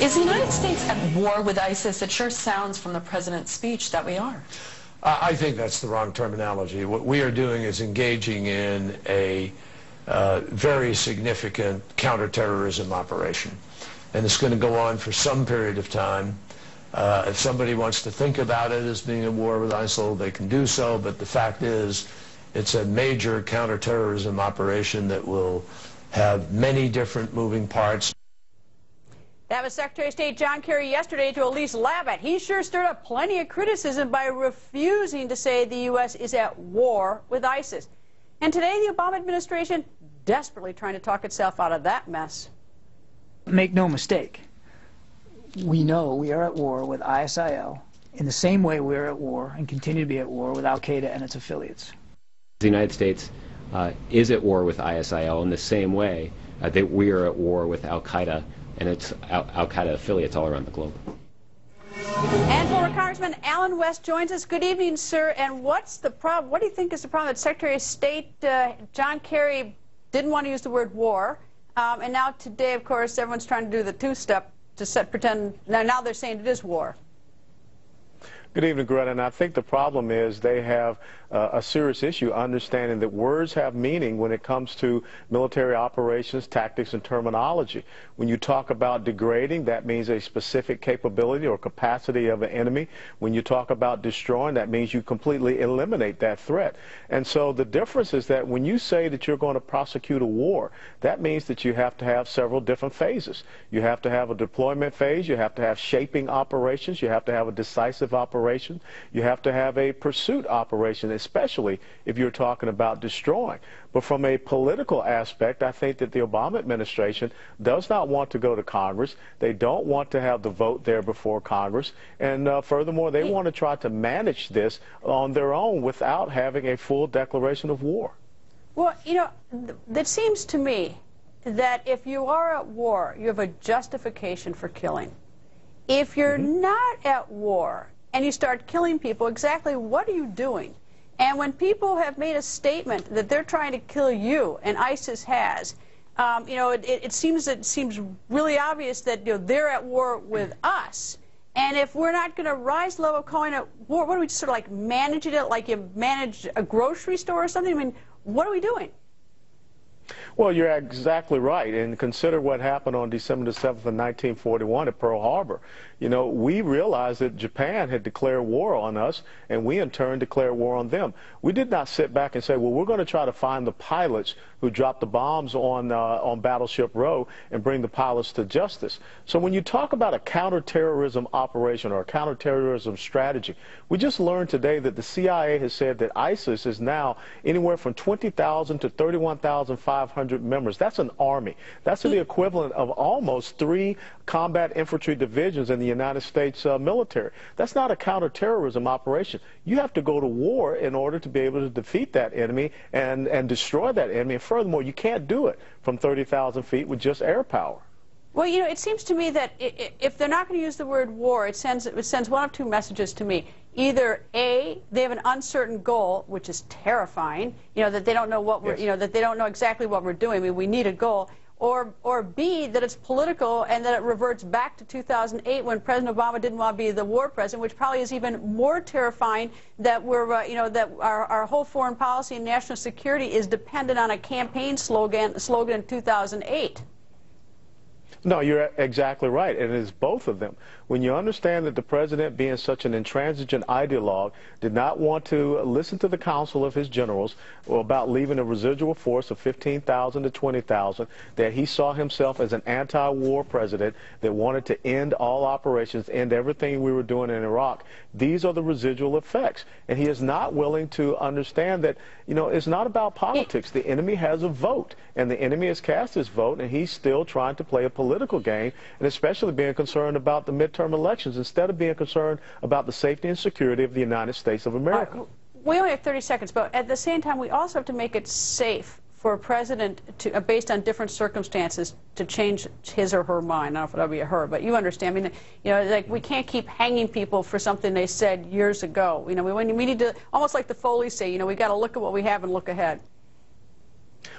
Is the United States at war with ISIS? It sure sounds from the president's speech that we are. I think that's the wrong terminology. What we are doing is engaging in a very significant counterterrorism operation. And it's going to go on for some period of time. If somebody wants to think about it as being a war with ISIL, they can do so, but the fact is it's a major counterterrorism operation that will have many different moving parts. That was Secretary of State John Kerry yesterday to Elise Labott. He sure stirred up plenty of criticism by refusing to say the U.S. is at war with ISIS. And today the Obama administration desperately trying to talk itself out of that mess. Make no mistake, we know we are at war with ISIL in the same way we are at war and continue to be at war with Al-Qaeda and its affiliates. The United States is at war with ISIL in the same way that we are at war with Al-Qaeda and its Al-Qaeda affiliates all around the globe. And former Congressman Allen West joins us. Good evening, sir. And what's the problem? What do you think is the problem that Secretary of State John Kerry didn't want to use the word war? And now today, of course, everyone's trying to do the two-step to pretend. Now they're saying it is war. Good evening, Greta. And I think the problem is they have a serious issue understanding that words have meaning when it comes to military operations, tactics, and terminology. When you talk about degrading, that means a specific capability or capacity of an enemy. When you talk about destroying, that means you completely eliminate that threat. And so the difference is that when you say that you're going to prosecute a war, that means that you have to have several different phases. You have to have a deployment phase, you have to have shaping operations, you have to have a decisive operation, you have to have a pursuit operation, especially if you're talking about destroying. But from a political aspect, I think that the Obama administration does not want to go to Congress. They don't want to have the vote there before Congress. And furthermore, they want to try to manage this on their own without having a full declaration of war. Well, you know, it seems to me that if you are at war, you have a justification for killing. If you're not at war and you start killing people, exactly what are you doing? And when people have made a statement that they're trying to kill you, and ISIS has, you know, it seems really obvious that they're at war with us. And if we're not going to rise the level of calling it war, what do we just sort of like managing it like you manage a grocery store or something? I mean, what are we doing? Well, you're exactly right. And consider what happened on December the 7th of 1941 at Pearl Harbor. You know, we realized that Japan had declared war on us, and we in turn declared war on them. We did not sit back and say, well, we're going to try to find the pilots who dropped the bombs on Battleship Row and bring the pilots to justice. So when you talk about a counterterrorism operation or a counterterrorism strategy, we just learned today that the CIA has said that ISIS is now anywhere from 20,000 to 31,500 members. That's an army. That's the equivalent of almost 3 combat infantry divisions in the United States military. That's not a counterterrorism operation. You have to go to war in order to be able to defeat that enemy and destroy that enemy. And furthermore, you can't do it from 30,000 feet with just air power. Well, you know, it seems to me that if they're not going to use the word war, it sends one of two messages to me. Either A, they have an uncertain goal, which is terrifying, you know, that they don't know what we're, you know, that they don't know exactly what we're doing. I mean, we need a goal. Or B, that it's political and that it reverts back to 2008 when President Obama didn't want to be the war president, which probably is even more terrifying that we're, you know, that our whole foreign policy and national security is dependent on a campaign slogan in 2008. No, you're exactly right, and it is both of them. When you understand that the president, being such an intransigent ideologue, did not want to listen to the counsel of his generals about leaving a residual force of 15,000 to 20,000, that he saw himself as an anti-war president that wanted to end all operations, end everything we were doing in Iraq, these are the residual effects. And he is not willing to understand that, you know, it's not about politics. The enemy has a vote, and the enemy has cast his vote, and he's still trying to play a political game, and especially being concerned about the midterm elections instead of being concerned about the safety and security of the United States of America. We only have 30 seconds, but at the same time, we also have to make it safe for a president to, based on different circumstances, to change his or her mind. I don't know if it'll be a her, but you understand. I mean, you know, like we can't keep hanging people for something they said years ago. You know, we need to, almost like the Foleys say, you know, we got to look at what we have and look ahead.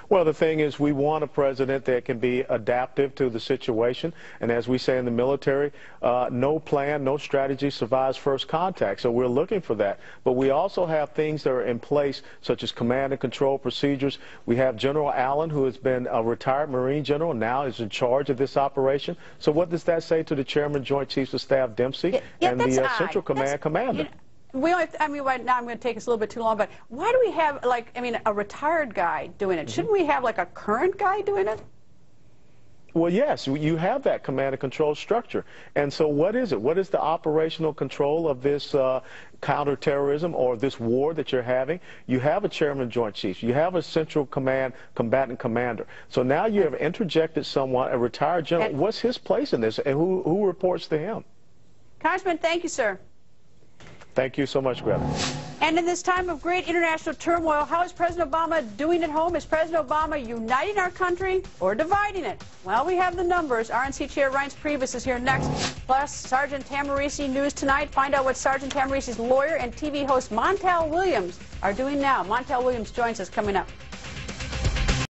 Well, the thing is, we want a president that can be adaptive to the situation. And as we say in the military, no plan, no strategy survives first contact. So we're looking for that. But we also have things that are in place, such as command and control procedures. We have General Allen, who has been a retired Marine general, now is in charge of this operation. So what does that say to the Chairman, Joint Chiefs of Staff Dempsey, and the Central Command commander? We only, I mean, right now I'm going to take us a little bit too long, but why do we have, like, I mean, a retired guy doing it? Shouldn't we have, like, a current guy doing it? Well, yes, you have that command and control structure. And so what is it? What is the operational control of this counterterrorism or this war that you're having? You have a chairman of Joint Chiefs. You have a Central Command combatant commander. So now you have interjected someone, a retired general. What's his place in this, and who reports to him? Congressman, thank you, sir. Thank you so much, Greta. And in this time of great international turmoil, how is President Obama doing at home? Is President Obama uniting our country or dividing it? Well, we have the numbers. RNC Chair Reince Priebus is here next. Plus, Sergeant Tamarisi News Tonight. Find out what Sergeant Tamarisi's lawyer and TV host Montel Williams are doing now. Montel Williams joins us coming up.